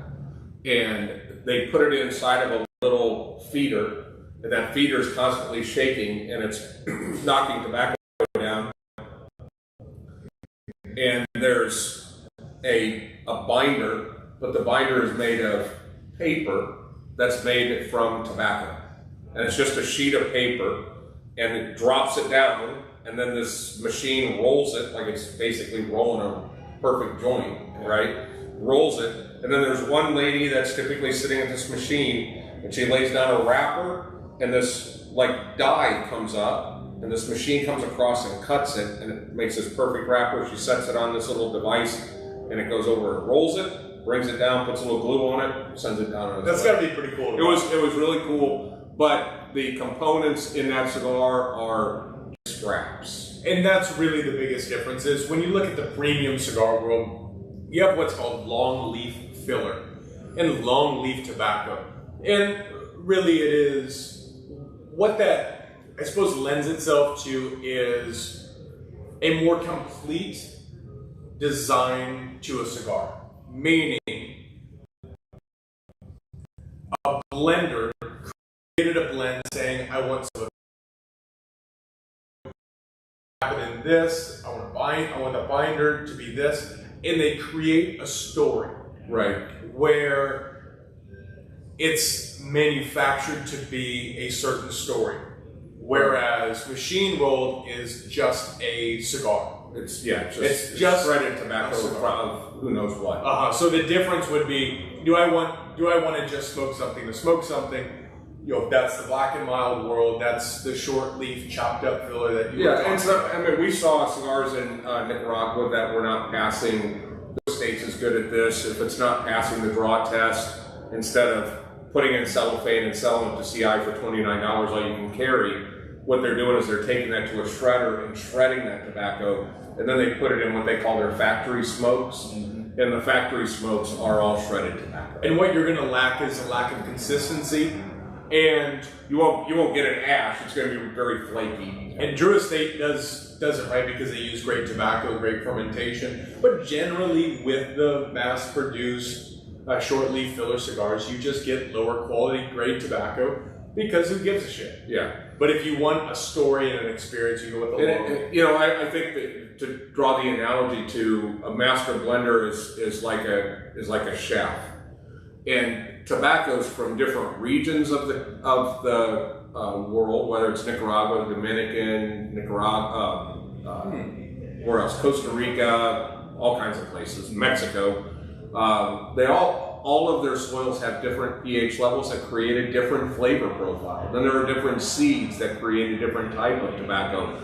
And they put it inside of a little feeder, and that feeder is constantly shaking, and it's knocking tobacco down. And there's a binder, but the binder is made of paper that's made from tobacco. And it's just a sheet of paper, and it drops it down, and then this machine rolls it, like it's basically rolling a perfect joint, right? Rolls it, and then there's one lady that's typically sitting at this machine, and she lays down a wrapper, and this like die comes up, and this machine comes across and cuts it, and it makes this perfect wrapper. She sets it on this little device, and it goes over and rolls it, brings it down, puts a little glue on it, sends it down. That's got to be pretty cool. It was really cool, but the components in that cigar are scraps. And that's really the biggest difference is when you look at the premium cigar world, you have what's called long leaf filler and long leaf tobacco. And really it is what that, I suppose, lends itself to is a more complete design to a cigar. Meaning a blender created a blend saying, I want some in this, I want the binder to be this, and they create a story, right, where it's manufactured to be a certain story, whereas machine rolled is just a cigar. It's just shredded tobacco of who knows what. So the difference would be, do I want to just smoke something to smoke something? That's the black and mild world. That's the short leaf chopped up filler that you were talking about. I mean, we saw cigars in Nicaragua that were not passing. The states is good at this. If it's not passing the draw test, instead of putting it in cellophane and selling it to CI for $29 all you can carry, what they're doing is they're taking that to a shredder and shredding that tobacco, and then they put it in what they call their factory smokes. And the factory smokes are all shredded tobacco. And what you're going to lack is a lack of consistency. And you won't get an ash. It's going to be very flaky. And Drew Estate does it right because they use great tobacco, great fermentation. But generally, with the mass-produced short leaf filler cigars, you just get lower quality grade tobacco because who gives a shit? Yeah. But if you want a story and an experience, you go with a local. I think that to draw the analogy to a master blender is like a chef, and tobaccos from different regions of the world, whether it's Nicaragua, Dominican, where else? Costa Rica, all kinds of places, Mexico. They all of their soils have different pH levels that create a different flavor profile. Then there are different seeds that create a different type of tobacco.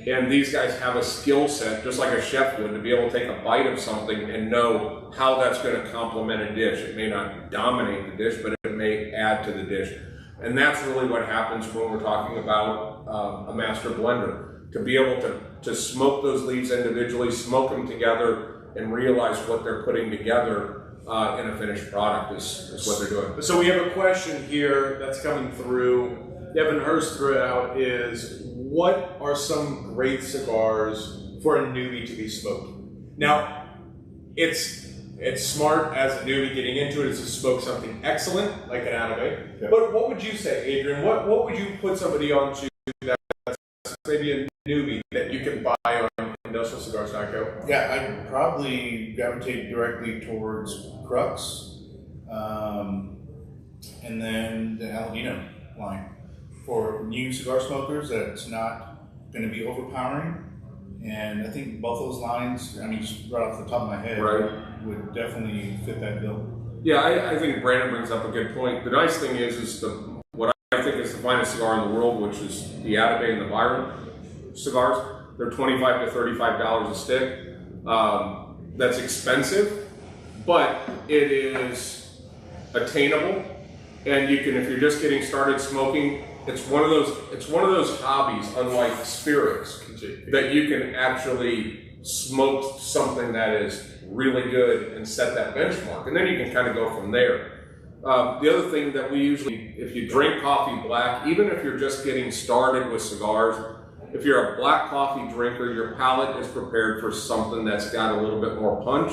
And these guys have a skill set, just like a chef would, to be able to take a bite of something and know how that's going to complement a dish. It may not dominate the dish, but it may add to the dish. And that's really what happens when we're talking about a master blender. To be able to smoke those leaves individually, smoke them together, and realize what they're putting together in a finished product is what they're doing. So we have a question here that's coming through. Devin Hurst threw it out, is what are some great cigars for a newbie to be smoking? Now, it's smart as a newbie getting into it is to smoke something excellent, like an Anime. Yeah. But what would you say, Adrian? What would you put somebody onto that's maybe a newbie that you can buy on industrialcigars.co? Yeah, I'd probably gravitate directly towards Crux, and then the Aladino line. For new cigar smokers, that's not going to be overpowering. And I think both those lines, I mean, just right off the top of my head, would definitely fit that bill. Yeah, I think Brandon brings up a good point. The nice thing is what I think is the finest cigar in the world, which is the Atabey and the Byron cigars. They're $25 to $35 a stick. That's expensive, but it is attainable. And you can, if you're just getting started smoking, it's one of those hobbies, unlike spirits, that you can actually smoke something that is really good and set that benchmark, and then you can kind of go from there. The other thing that we usually, if you drink coffee black, even if you're just getting started with cigars, if you're a black coffee drinker, your palate is prepared for something that's got a little bit more punch.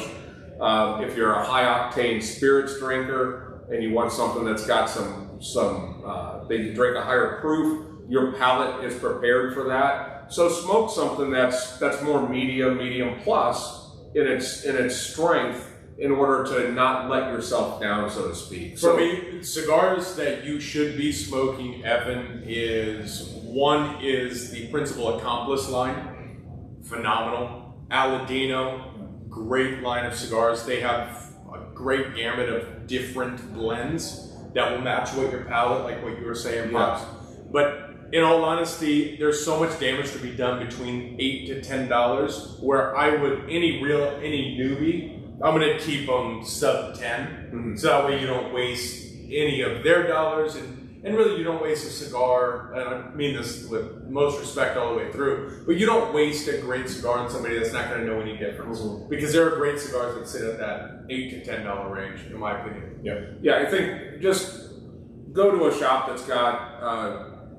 If you're a high octane spirits drinker and you want something that's got they drink a higher proof, your palate is prepared for that. So smoke something that's more medium plus in its strength, in order to not let yourself down, so to speak. For me, cigars that you should be smoking, Evan, one is the Principal Accomplice line. Phenomenal. Aladino, great line of cigars. They have a great gamut of different blends that will match what your palate, like what you were saying, Pops. Yeah. But in all honesty, there's so much damage to be done between $8 to $10, where I would, any newbie, I'm going to keep them sub 10, so that way you don't waste any of their dollars, and really you don't waste a cigar, and I mean this with most respect all the way through, but you don't waste a great cigar on somebody that's not going to know any difference, because there are great cigars that sit at that $8 to $10 range, in my opinion. Yeah, I think just go to a shop that's got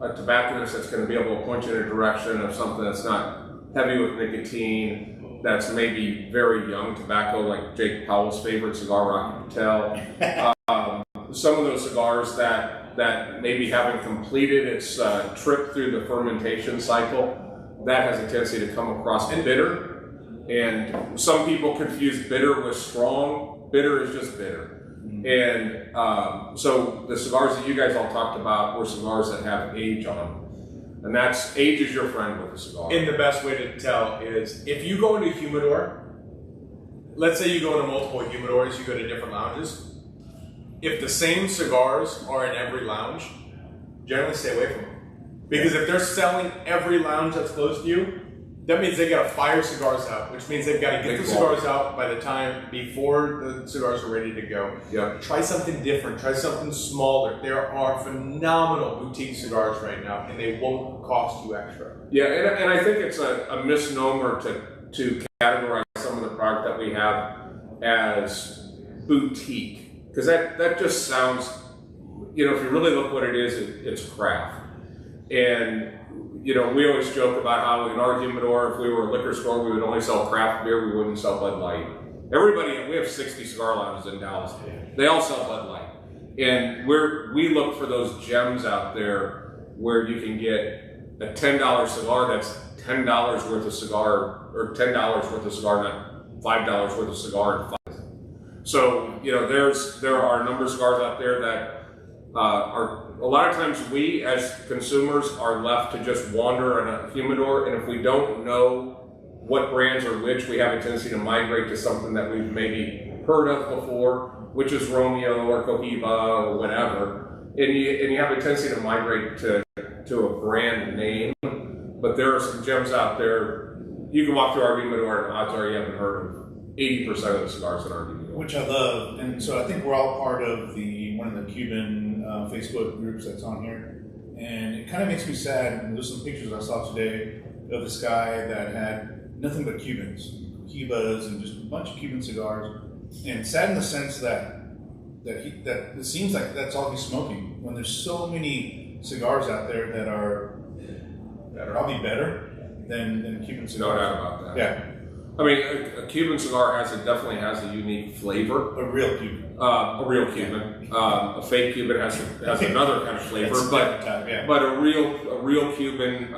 a tobacconist that's going to be able to point you in a direction of something that's not heavy with nicotine, that's maybe very young tobacco, like Jake Powell's favorite cigar, Rocky Patel. Some of those cigars that maybe haven't completed its trip through the fermentation cycle, that has a tendency to come across bitter. And some people confuse bitter with strong. Bitter is just bitter. And so the cigars that you guys all talked about were cigars that have age on them. And that's, age is your friend with a cigar. And the best way to tell is, if you go into a humidor, let's say you go into multiple humidors, you go to different lounges, if the same cigars are in every lounge, generally stay away from them. Because if they're selling every lounge that's close to you, that means they got to fire cigars out, which means they've got to get the cigars out by the time before the cigars are ready to go. Yeah. Try something different. Try something smaller. There are phenomenal boutique cigars right now, and they won't cost you extra. Yeah, and I think it's a misnomer to categorize some of the product that we have as boutique, because that just sounds you know, if you really look what it is, it's craft. And, you know, we always joke about how in our humidor, if we were a liquor store, we would only sell craft beer, we wouldn't sell Bud Light. Everybody, we have 60 cigar lounges in Dallas. They all sell Bud Light. And we look for those gems out there where you can get a $10 cigar that's $10 worth of cigar, or $10 worth of cigar, not $5 worth of cigar and five. So, you know, there are a number of cigars out there that are, a lot of times we as consumers are left to just wander in a humidor, and if we don't know what brands are which, we have a tendency to migrate to something that we've maybe heard of before, which is Romeo or Cohiba or whatever, and you have a tendency to migrate to a brand name. But there are some gems out there. You can walk through our humidor and odds are you haven't heard of 80% of the cigars in our humidor. Which I love, and so I think we're all part of one of the Cuban Facebook groups that's on here, and it kind of makes me sad. And there's some pictures I saw today of this guy that had nothing but Cubans, Cubas, and just a bunch of Cuban cigars, and sad in the sense that it seems like that's all he's smoking. When there's so many cigars out there that are probably better than Cuban cigars. No doubt about that. Yeah. I mean, a Cuban cigar definitely has a unique flavor. A real Cuban. A real Cuban. A fake Cuban has another kind of flavor, but a real Cuban.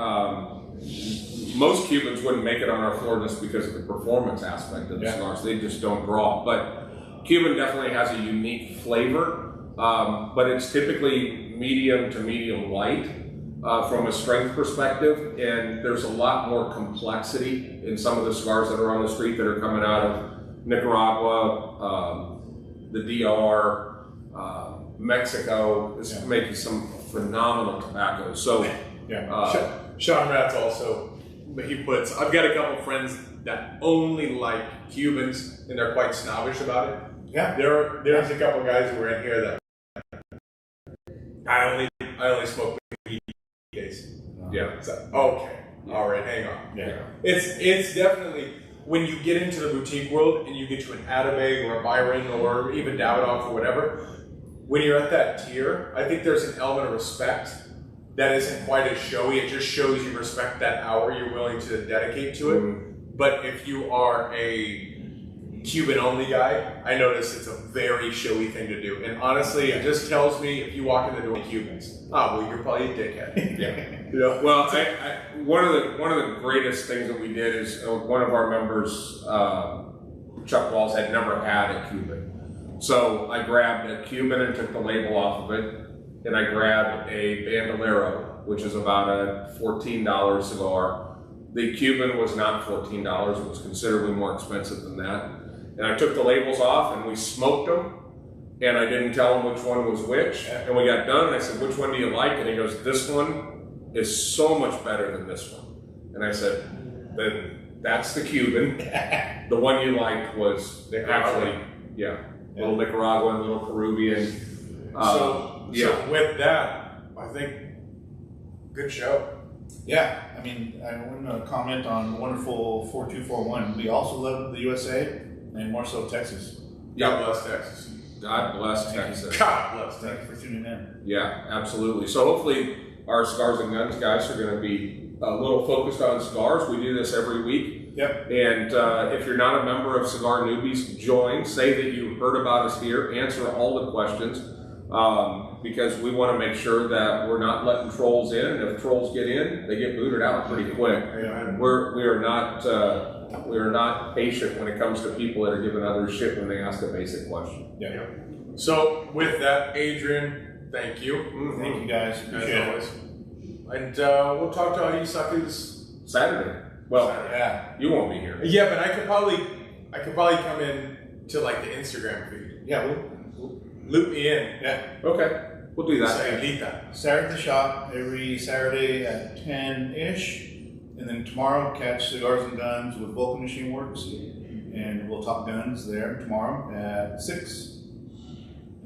Most Cubans wouldn't make it on our floor just because of the performance aspect of the cigars. They just don't draw. But Cuban definitely has a unique flavor, but it's typically medium to medium light. From a strength perspective, and there's a lot more complexity in some of the cigars that are on the street that are coming out of Nicaragua, the DR, Mexico is making some phenomenal tobacco. So, Sean Ratz also, I've got a couple friends that only like Cubans, and they're quite snobbish about it. Yeah. There's a couple guys who are in here that I only smoke weed. Yeah. So, okay. All right. Hang on. Yeah. It's definitely when you get into the boutique world and you get to an Atabeg or a Byron or even Davidoff or whatever, when you're at that tier, I think there's an element of respect that isn't quite as showy. It just shows you respect that hour you're willing to dedicate to it. Mm-hmm. But if you are a Cuban only guy, I notice it's a very showy thing to do. And honestly, it just tells me if you walk in the door with Cubans, well, you're probably a dickhead. Yeah. Well, one of the greatest things that we did is one of our members, Chuck Walls, had never had a Cuban. So I grabbed a Cuban and took the label off of it, and I grabbed a Bandolero, which is about a $14 cigar. The Cuban was not $14; it was considerably more expensive than that. And I took the labels off and we smoked them, and I didn't tell him which one was which. And we got done and I said, which one do you like? And he goes, this one is so much better than this one. And I said, then that's the Cuban. The one you liked was actually, little Nicaraguan, little Peruvian. So with that, I think good show. Yeah, I mean, I want to comment on the wonderful 4241. We also love the USA. And more so Texas. God bless Texas. God bless Texas. God bless Texas. Thank you for tuning in. Yeah, absolutely. So hopefully our Cigars and Guns guys are going to be a little focused on cigars. We do this every week. Yep. And if you're not a member of Cigar Newbies, join. Say that you heard about us here. Answer all the questions. Because we want to make sure that we're not letting trolls in. And if trolls get in, they get booted out pretty quick. Yeah. We are not patient when it comes to people that are giving others shit when they ask a basic question. Yeah. So with that, Adrian, thank you. Mm-hmm. Thank you guys. Appreciate it. And we'll talk to all you suckers Saturday. Well, yeah, you won't be here. Yeah, but I could probably come in to like the Instagram feed. Yeah, we'll loop me in. Yeah. Okay. We'll do that. Saturday at the shop every Saturday at 10-ish. And then tomorrow, catch Cigars and Guns with Vulcan Machine Works. And we'll talk guns there tomorrow at 6.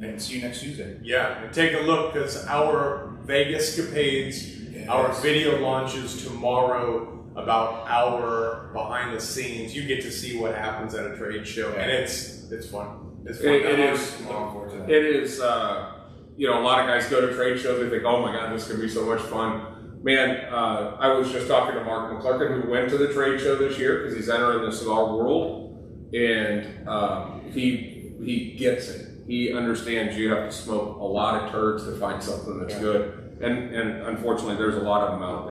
And see you next Tuesday. Yeah, and take a look because our Vegas capades, our video launches tomorrow about our behind the scenes. You get to see what happens at a trade show, and it's fun. It's fun. It is. you know, a lot of guys go to trade shows, they think, oh my God, this could be so much fun. Man, I was just talking to Mark McClurkin, who went to the trade show this year because he's entering the cigar world, and he gets it. He understands you have to smoke a lot of turds to find something that's good, and unfortunately, there's a lot of them out there.